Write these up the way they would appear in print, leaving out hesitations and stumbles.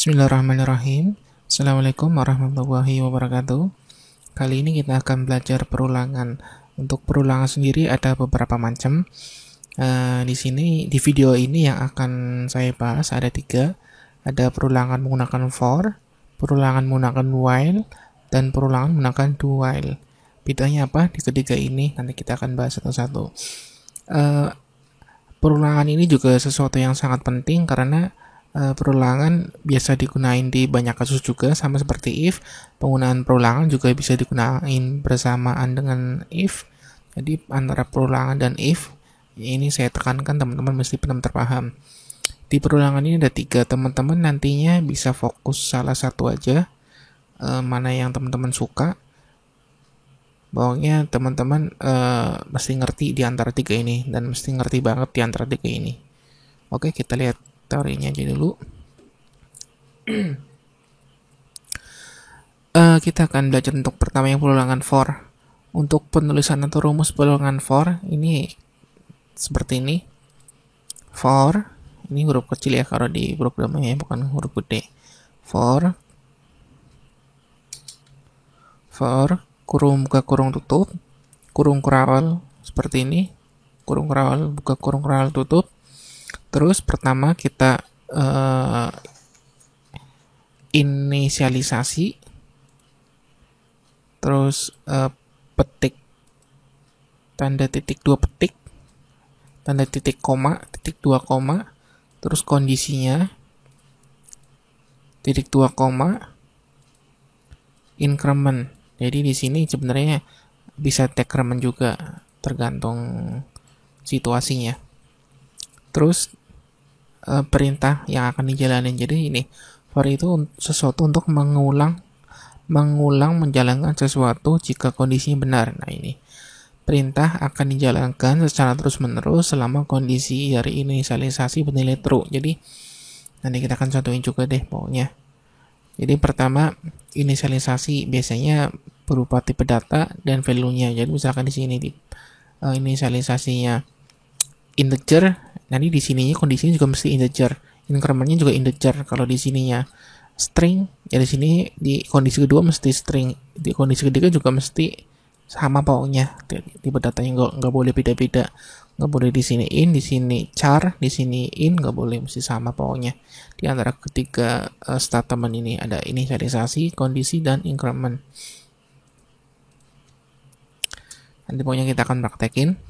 Bismillahirrahmanirrahim. Assalamualaikum warahmatullahi wabarakatuh. Kali ini kita akan belajar perulangan. Untuk perulangan sendiri ada beberapa macam. Di sini di video ini yang akan saya bahas ada 3. Ada perulangan menggunakan for, perulangan menggunakan while, dan perulangan menggunakan do while. Bedanya apa di ketiga ini? Nanti kita akan bahas satu-satu. Perulangan ini juga sesuatu yang sangat penting karena perulangan biasa digunakan di banyak kasus juga, sama seperti if. Penggunaan perulangan juga bisa digunakan bersamaan dengan if. Jadi antara perulangan dan if ini saya tekankan, teman-teman mesti benar-benar paham. Di perulangan ini ada 3. Teman-teman nantinya bisa fokus salah satu aja, mana yang teman-teman suka. Pokoknya teman-teman mesti ngerti di antara 3 ini, dan mesti ngerti banget di antara 3 ini. Oke, kita lihat teorinya aja dulu. Kita akan belajar untuk pertama yang perulangan for. Untuk penulisan atau rumus perulangan for ini seperti ini. For, ini huruf kecil ya kalau di programnya, bukan huruf gede. For kurung buka kurung tutup, kurung kurawal seperti ini. Kurung kurawal buka kurung kurawal tutup. Terus pertama kita inisialisasi, terus petik tanda titik 2 petik, tanda titik koma, titik 2 koma, terus kondisinya titik 2 koma, increment. Jadi di sini sebenarnya bisa decrement juga, tergantung situasinya. Terus perintah yang akan dijalanin. Jadi ini for itu sesuatu untuk mengulang menjalankan sesuatu jika kondisinya benar. Nah, ini perintah akan dijalankan secara terus-menerus selama kondisi dari inisialisasi bernilai true. Jadi nanti kita akan contohin juga deh pokoknya. Jadi pertama, inisialisasi biasanya berupa tipe data dan value-nya. Jadi misalkan di sini inisialisasinya integer, nanti di sininya kondisinya juga mesti integer. Increment-nya juga integer. Kalau di sininya string, ya di sini di kondisi kedua mesti string. Di kondisi ketiga juga mesti sama pokoknya. Tipe datanya nggak boleh beda-beda. Nggak boleh di sini in, di sini char, di sini in, nggak boleh, mesti sama pokoknya. Di antara ketiga statement ini ada inisialisasi, kondisi, dan increment. Nanti pokoknya kita akan praktekin.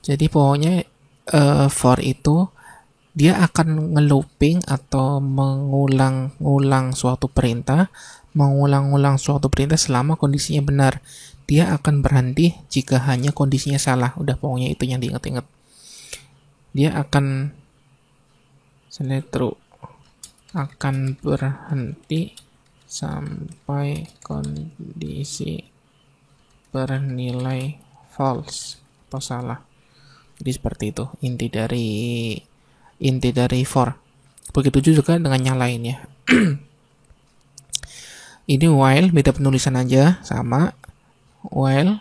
Jadi pokoknya for itu dia akan ngelooping atau mengulang-ulang suatu perintah, selama kondisinya benar. Dia akan berhenti jika hanya kondisinya salah. Udah, pokoknya itu yang diingat-ingat. Dia akan berhenti sampai kondisi bernilai false atau salah. Jadi seperti itu inti dari for. Begitu juga dengan yang lainnya. Ini while, beda penulisan aja, sama. While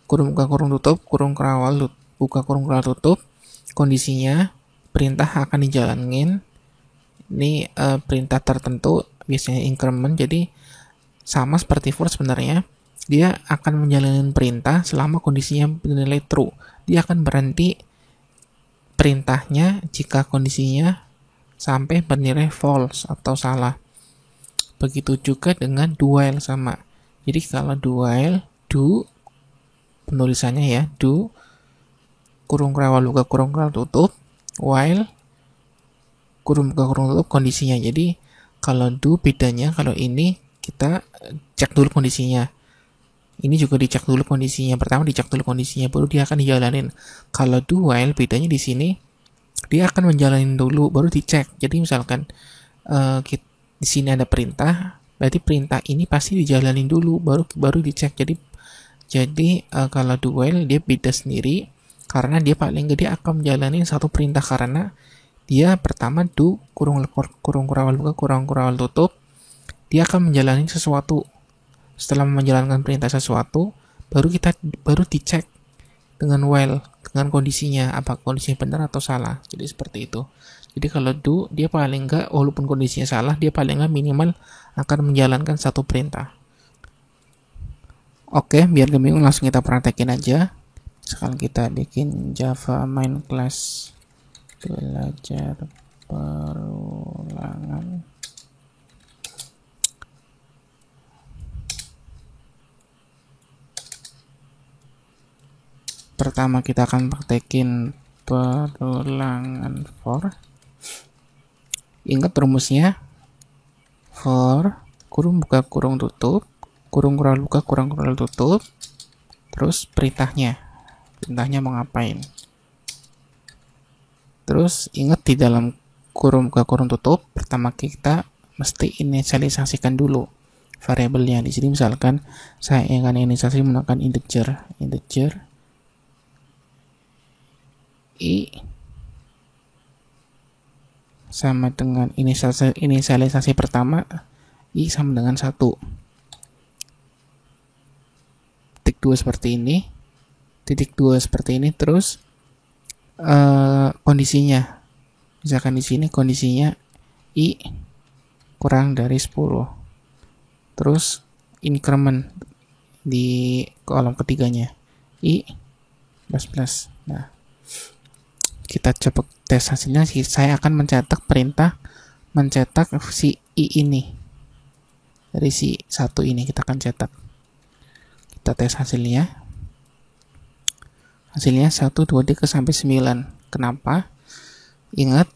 kurung buka kurung tutup, kurung kurawal buka kurung kurawal tutup. Kondisinya perintah akan dijalanin. Ini perintah tertentu, biasanya increment. Jadi sama seperti for sebenarnya. Dia akan menjalani perintah selama kondisinya bernilai true. Dia akan berhenti perintahnya jika kondisinya sampai bernilai false atau salah. Begitu juga dengan do while, sama. Jadi kalau do while, do penulisannya ya, do kurung kurawal buka kurung kurawal tutup, while kurung buka kurung tutup kondisinya. Jadi kalau do bedanya, kalau ini kita cek dulu kondisinya. Ini juga dicek dulu kondisinya. Pertama dicek dulu kondisinya, baru dia akan dijalanin. Kalau do while bedanya di sini, dia akan menjalanin dulu, baru dicek. Jadi misalkan di sini ada perintah, berarti perintah ini pasti dijalanin dulu, baru dicek. Jadi kalau do while dia beda sendiri, karena dia paling gede akan menjalani satu perintah, karena dia pertama do kurung kurawal buka kurung kurawal tutup, dia akan menjalani sesuatu. Setelah menjalankan perintah sesuatu, baru dicek dengan while, dengan kondisinya, apa kondisinya benar atau salah. Jadi seperti itu. Jadi kalau do, dia paling enggak, walaupun kondisinya salah, dia paling enggak minimal akan menjalankan satu perintah. Oke, biar gak bingung langsung kita praktekin aja. Sekarang kita bikin Java main class belajar perulangan. Pertama kita akan praktekin perulangan for. Ingat rumusnya, for kurung buka kurung tutup, kurung kural buka kurung kural tutup, terus perintahnya mau ngapain. Terus ingat di dalam kurung buka kurung tutup, pertama kita mesti inisialisasikan dulu variabelnya. Di sini misalkan saya akan inisialisasi menggunakan integer i sama dengan inisialisasi pertama, i sama dengan 1. Titik 2 seperti ini, titik 2 seperti ini, terus kondisinya, misalkan di sini kondisinya i kurang dari 10, terus increment di kolom ketiganya i plus. Nah, kita coba tes hasilnya. Saya akan mencetak perintah mencetak si i ini dari si 1 ini, kita akan cetak. Kita tes hasilnya 1, 2, 3 sampai 9. Kenapa? Ingat,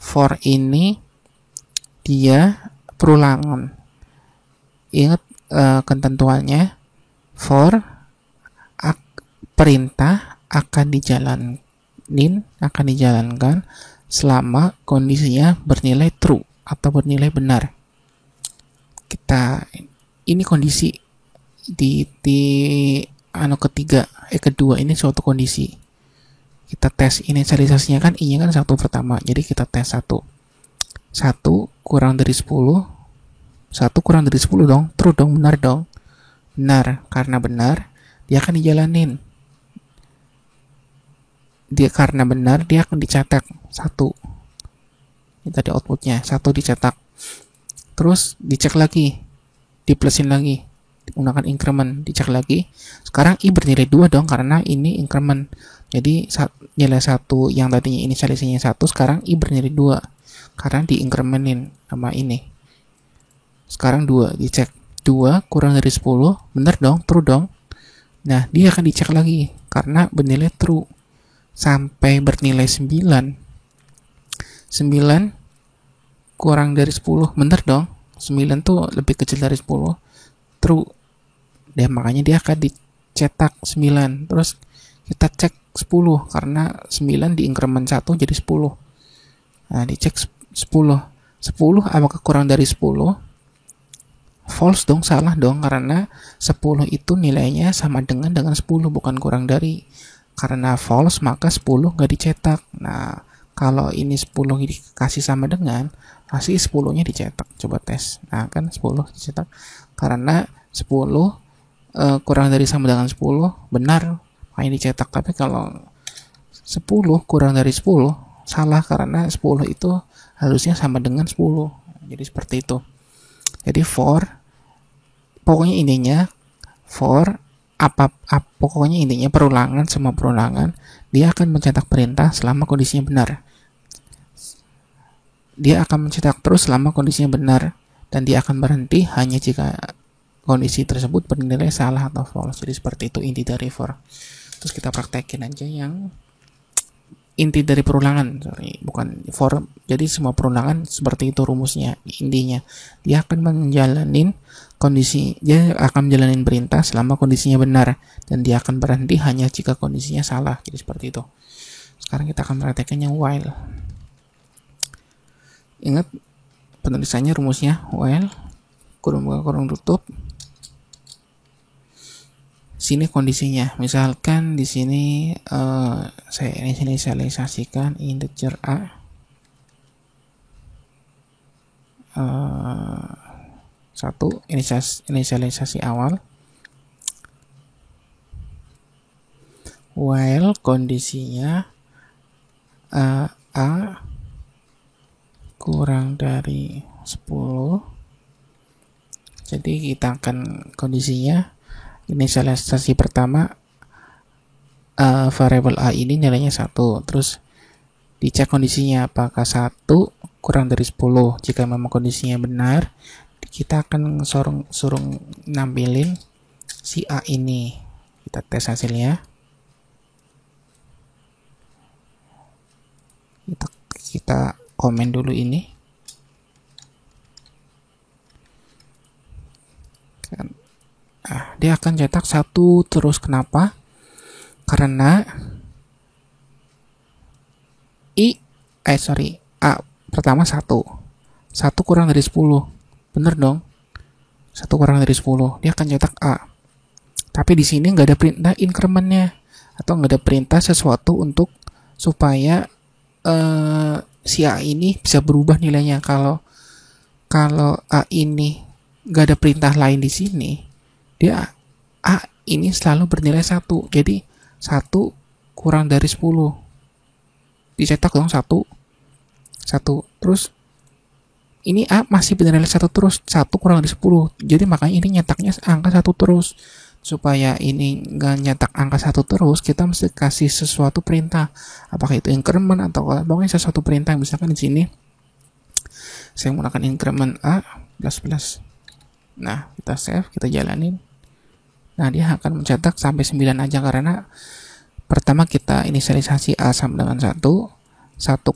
for ini dia perulangan. Ingat ketentuannya, for perintah akan dijalankan selama kondisinya bernilai true atau bernilai benar. Ini kondisi di kedua ini suatu kondisi. Kita tes inisialisasinya kan i-nya kan 1 pertama. Jadi kita tes 1 kurang dari 10. 1 kurang dari 10 dong, true dong, benar dong. Benar, karena benar dia akan dijalanin. Karena benar dia akan dicetak 1. Ini tadi outputnya 1 dicetak. Terus dicek lagi, diplusin lagi, menggunakan increment, dicek lagi. Sekarang i bernilai 2 dong, karena ini increment. Jadi nilai 1 yang tadinya inisialisasinya 1, sekarang i bernilai 2 karena diincrementin sama ini. Sekarang 2, dicek 2 kurang dari 10, benar dong, true dong. Nah, dia akan dicek lagi karena bernilai true sampai bernilai 9 kurang dari 10, bener dong, 9 tuh lebih kecil dari 10, true. Dan makanya dia akan dicetak 9. Terus kita cek 10 karena 9 diincrement 1 jadi 10. Nah, dicek 10 apakah kurang dari 10? False dong, salah dong, karena 10 itu nilainya sama dengan 10, bukan kurang dari. Karena false maka 10 nggak dicetak. Nah, kalau ini 10 dikasih sama dengan, pasti 10-nya dicetak. Coba tes. Nah, kan 10 dicetak. Karena 10 kurang dari sama dengan 10, benar, makanya dicetak. Tapi kalau 10 kurang dari 10, salah, karena 10 itu harusnya sama dengan 10. Jadi seperti itu. Jadi pokoknya intinya pokoknya intinya perulangan, semua perulangan dia akan mencetak perintah selama kondisinya benar. Dia akan mencetak terus selama kondisinya benar, dan dia akan berhenti hanya jika kondisi tersebut bernilai salah atau false. Jadi seperti itu inti dari for. Terus kita praktekin aja yang inti dari perulangan, bukan for. Jadi semua perulangan seperti itu rumusnya. Intinya dia akan menjalanin perintah selama kondisinya benar, dan dia akan berhenti hanya jika kondisinya salah. Jadi seperti itu. Sekarang kita akan praktekkan yang while. Ingat penulisannya, rumusnya while kurung buka kurung tutup. Sini kondisinya, misalkan di sini saya inisialisasikan integer a, satu inisialisasi awal, while kondisinya A kurang dari 10. Jadi kita akan kondisinya inisialisasi pertama, variabel A ini nilainya 1. Terus dicek kondisinya apakah 1 kurang dari 10. Jika memang kondisinya benar, kita akan suruh nampilin si A ini. Kita tes hasilnya. Kita komen dulu ini. Dia akan cetak 1 terus. Kenapa? Karena A pertama 1 kurang dari 10. Bener dong, 1 kurang dari 10. Dia akan cetak A. Tapi di sini nggak ada perintah incrementnya, atau nggak ada perintah sesuatu untuk supaya si A ini bisa berubah nilainya. Kalau A ini nggak ada perintah lain di sini, dia A ini selalu bernilai 1. Jadi 1 kurang dari 10. Dicetak dong 1. Terus ini A masih bernilai 1 terus. 1 kurang dari 10. Jadi makanya ini nyetaknya angka 1 terus. Supaya ini nggak nyetak angka 1 terus, kita mesti kasih sesuatu perintah. Apakah itu increment atau pokoknya sesuatu perintah. Misalkan di sini saya menggunakan increment A plus. Nah, kita save, kita jalanin. Nah, dia akan mencetak sampai 9 aja, karena pertama kita inisialisasi A sama dengan 1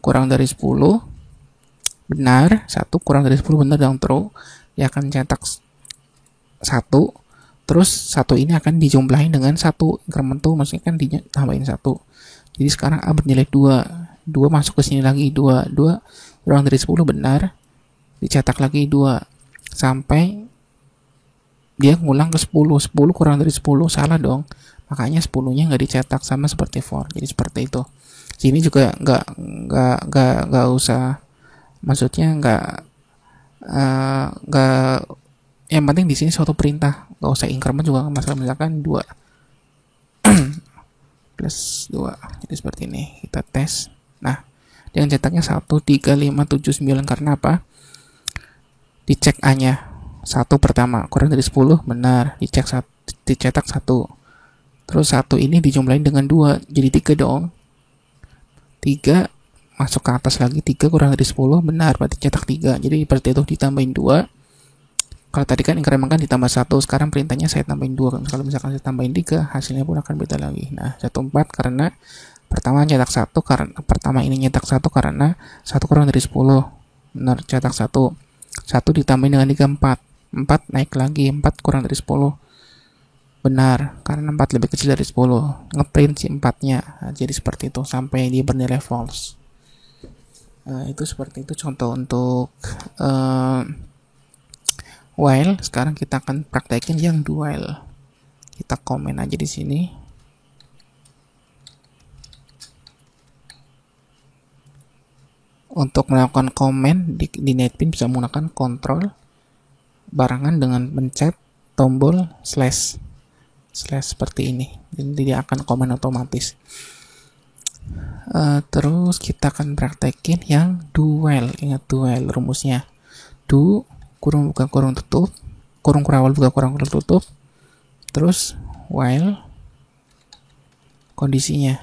kurang dari 10 benar, 1 kurang dari 10 benar dong, true. Dia akan cetak 1, terus 1 ini akan dijumlahin dengan 1 increment tuh, maksudnya kan ditambahin 1. Jadi sekarang A bernilai 2 masuk ke sini lagi, 2 kurang dari 10 benar, dicetak lagi 2 sampai dia ngulang ke 10 kurang dari 10 salah dong, makanya 10-nya nggak dicetak, sama seperti for. Jadi seperti itu. Sini juga nggak usah, maksudnya nggak yang penting di sini suatu perintah, nggak usah increment juga nggak masalah. Misalkan 2 plus 2, jadi seperti ini. Kita tes. Nah, dia cetaknya 1, 3, 5, 7, 9. Karena apa? Dicek A nya 1 pertama kurang dari 10 benar, dicetak 1. Terus 1 ini dijumlahin dengan 2, jadi 3 dong. 3 masuk ke atas lagi, 3 kurang dari 10 benar, berarti cetak 3. Jadi seperti itu, ditambahin 2. Kalau tadi kan increment kan ditambah 1, sekarang perintahnya saya tambahin 2. Kalau misalkan saya tambahin 3, hasilnya pun akan beda lagi. Nah, 14 karena pertama nyetak 1, karena pertama ini nyetak 1 karena 1 kurang dari 10 benar, cetak 1 ditambahin dengan 3, 4 naik lagi, 4 kurang dari 10 benar, karena 4 lebih kecil dari 10, ngeprint si 4-nya. Nah, jadi seperti itu sampai dia bernilai false. Itu seperti itu contoh untuk while. Sekarang kita akan praktekin yang do while. Kita komen aja di sini. Untuk melakukan komen di NetBeans bisa menggunakan kontrol barangan dengan mencet tombol slash seperti ini. Jadi dia akan komen otomatis. Terus kita akan praktekin yang do while. Ingat do while rumusnya. Do kurung buka kurung tutup, kurung kurawal buka kurung tutup, terus while kondisinya.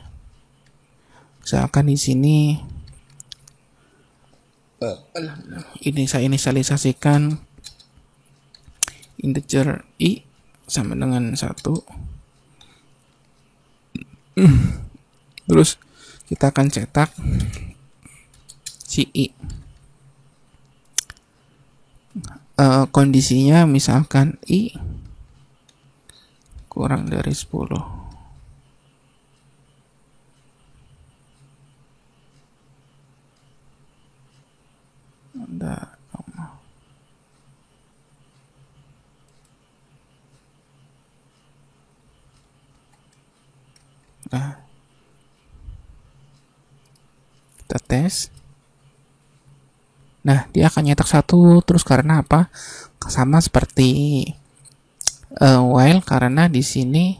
Misalkan di sini ini saya inisialisasikan integer i sama dengan 1. Terus kita akan cetak si i. Kondisinya misalkan i kurang dari 10. Nah, kita tes. Nah, dia akan nyetak 1 terus. Karena apa? Sama seperti while, karena di sini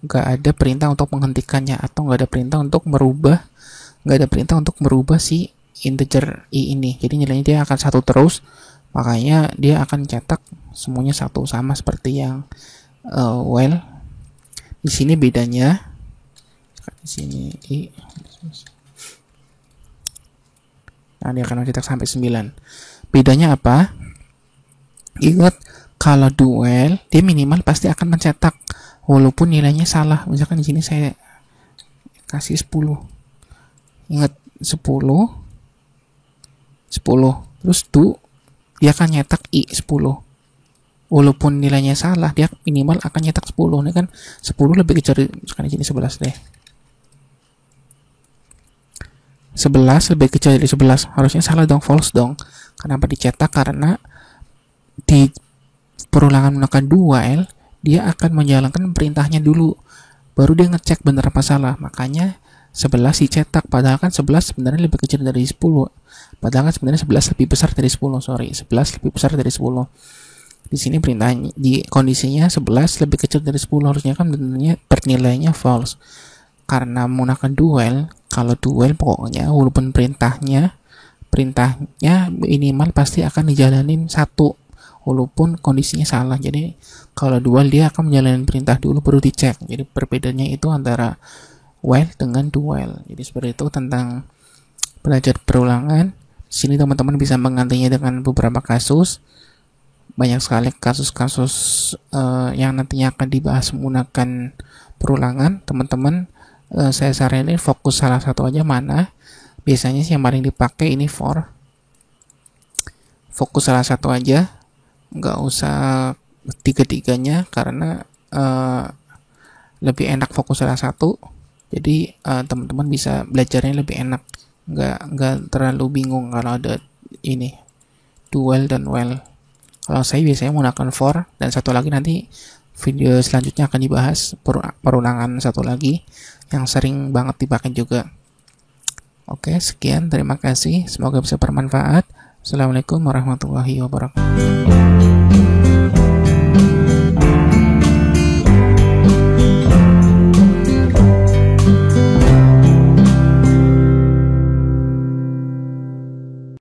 nggak ada perintah untuk menghentikannya, atau nggak ada perintah untuk merubah nggak ada perintah untuk merubah si integer i ini. Jadi nilainya dia akan 1 terus, makanya dia akan cetak semuanya 1 sama seperti yang while. Di sini bedanya, di sini i, nah dia akan mencetak sampai 9. Bedanya apa? Ingat, kalau do while dia minimal pasti akan mencetak walaupun nilainya salah. Misalkan di sini saya kasih 10. Ingat, 10 terus do, dia akan nyetak i 10 walaupun nilainya salah, dia minimal akan nyetak 10. Ini kan 10 lebih kecil, misalkan di sini 11 deh, 11 lebih kecil dari 11, harusnya salah dong, false dong. Kenapa dicetak? Karena di perulangan menggunakan do while dia akan menjalankan perintahnya dulu, baru dia ngecek bener apa salah. Makanya 11 dicetak, padahal kan 11 sebenarnya lebih kecil dari 10. Padahal kan sebenarnya 11 lebih besar dari 10, 11 lebih besar dari 10. Di sini perintahnya, di kondisinya 11 lebih kecil dari 10, harusnya kan bernilainya false. Karena menggunakan do while, kalau do while pokoknya walaupun perintahnya minimal pasti akan dijalanin 1 walaupun kondisinya salah. Jadi kalau do while dia akan menjalani perintah dulu baru dicek. Jadi perbedaannya itu antara while dengan do while. Jadi seperti itu tentang belajar perulangan. Di sini teman-teman bisa menggantinya dengan beberapa kasus. Banyak sekali kasus-kasus yang nantinya akan dibahas menggunakan perulangan. Teman-teman, saya saranin fokus salah satu aja. Mana biasanya sih yang paling dipakai ini for. Fokus salah satu aja, nggak usah tiga-tiganya, karena lebih enak fokus salah satu. Jadi teman-teman bisa belajarnya lebih enak, nggak terlalu bingung kalau ada ini do while dan while. Kalau saya biasanya menggunakan for, dan satu lagi nanti video selanjutnya akan dibahas perulangan satu lagi yang sering banget dipakai juga. Oke, sekian, terima kasih, semoga bisa bermanfaat. Assalamualaikum warahmatullahi wabarakatuh.